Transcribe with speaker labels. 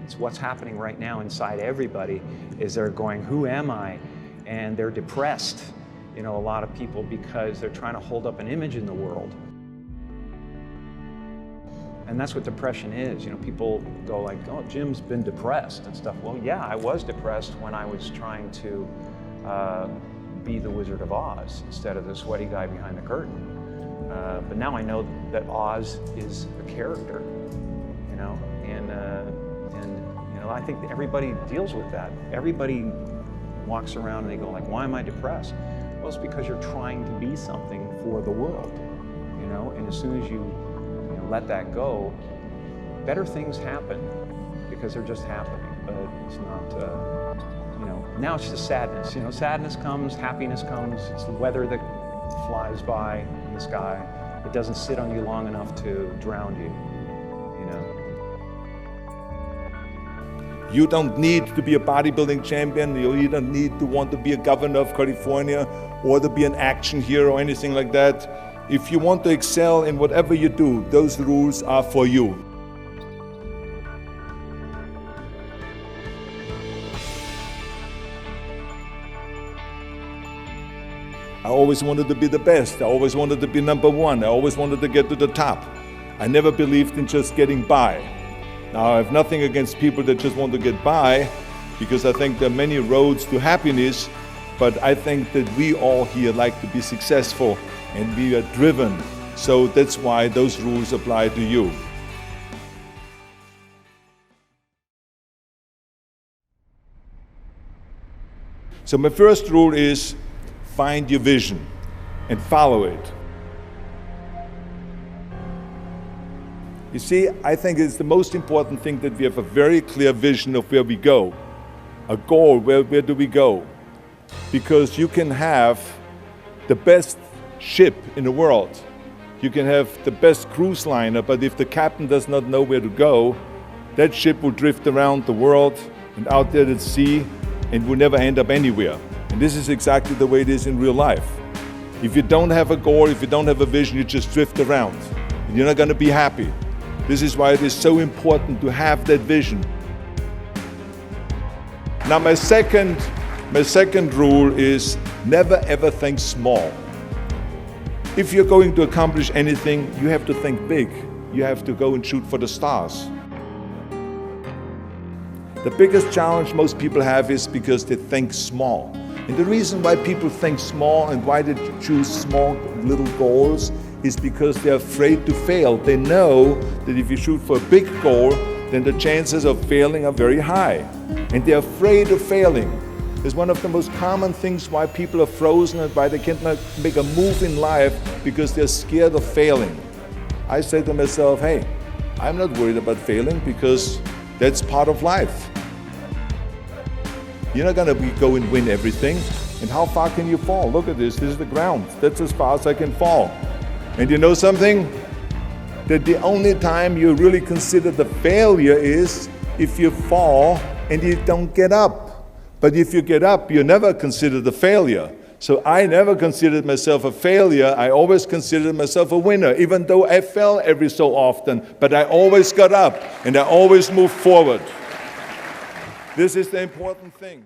Speaker 1: It's what's happening right now inside everybody is they're going, who am I? And they're depressed, a lot of people, because they're trying to hold up an image in the world. And that's what depression is. People go like, oh, Jim's been depressed and stuff. Well, yeah, I was depressed when I was trying to be the Wizard of Oz instead of the sweaty guy behind the curtain. But now I know that Oz is a character, and I think that everybody deals with that. Everybody walks around and they go like, why am I depressed? Well, it's because you're trying to be something for the world, and as soon as you let that go, better things happen because they're just happening, but it's not, now it's just sadness. Sadness comes, happiness comes, it's the weather that flies by in the sky. It doesn't sit on you long enough to drown you,
Speaker 2: You don't need to be a bodybuilding champion, you don't need to want to be a governor of California or to be an action hero or anything like that. If you want to excel in whatever you do, those rules are for you. I always wanted to be the best. I always wanted to be number one. I always wanted to get to the top. I never believed in just getting by. Now, I have nothing against people that just want to get by, because I think there are many roads to happiness, but I think that we all here like to be successful and we are driven. So that's why those rules apply to you. So my first rule is find your vision and follow it. You see, I think it's the most important thing that we have a very clear vision of where we go, a goal, where do we go? Because you can have the best ship in the world, you can have the best cruise liner, but if the captain does not know where to go, that ship will drift around the world and out there at sea and will never end up anywhere. And this is exactly the way it is in real life. If you don't have a goal, if you don't have a vision, you just drift around and you're not going to be happy. This is why it is so important to have that vision. Now my second rule is never ever think small. If you're going to accomplish anything, you have to think big. You have to go and shoot for the stars. The biggest challenge most people have is because they think small. And the reason why people think small and why they choose small little goals is because they're afraid to fail. They know that if you shoot for a big goal, then the chances of failing are very high. And they're afraid of failing. It's one of the most common things why people are frozen and why they cannot make a move in life, because they're scared of failing. I say to myself, hey, I'm not worried about failing because that's part of life. You're not going to go and win everything. And how far can you fall? Look at this. This is the ground. That's as far as I can fall. And you know something? That the only time you really consider the failure is if you fall and you don't get up. But if you get up, you never consider the failure. So I never considered myself a failure. I always considered myself a winner, even though I fell every so often. But I always got up and I always moved forward. This is the important thing.